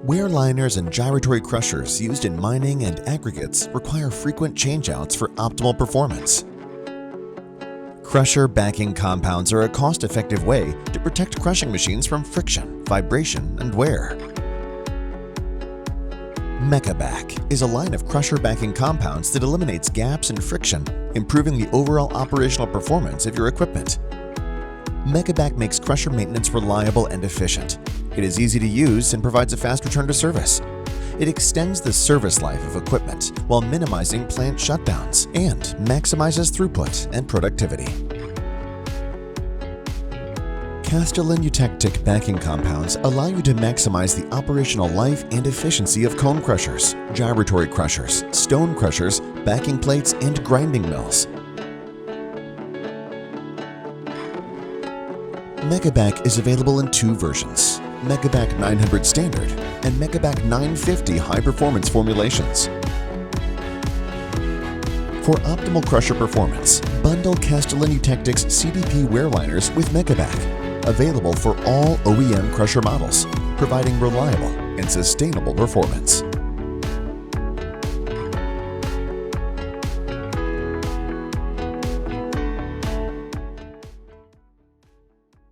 Wear liners and gyratory crushers used in mining and aggregates require frequent changeouts for optimal performance. Crusher backing compounds are a cost-effective way to protect crushing machines from friction, vibration, and wear. Mecabac is a line of crusher backing compounds that eliminates gaps and friction, improving the overall operational performance of your equipment. Mecabac makes crusher maintenance reliable and efficient. It is easy to use and provides a fast return to service. It extends the service life of equipment while minimizing plant shutdowns and maximizes throughput and productivity. Castellan eutectic backing compounds allow you to maximize the operational life and efficiency of cone crushers, gyratory crushers, stone crushers, backing plates, and grinding mills. Mecabac is available in two versions, Mecabac 900 Standard and Mecabac 950 High Performance formulations. For optimal crusher performance, bundle Castellan Eutectic's CDP wear liners with Mecabac, available for all OEM crusher models, providing reliable and sustainable performance.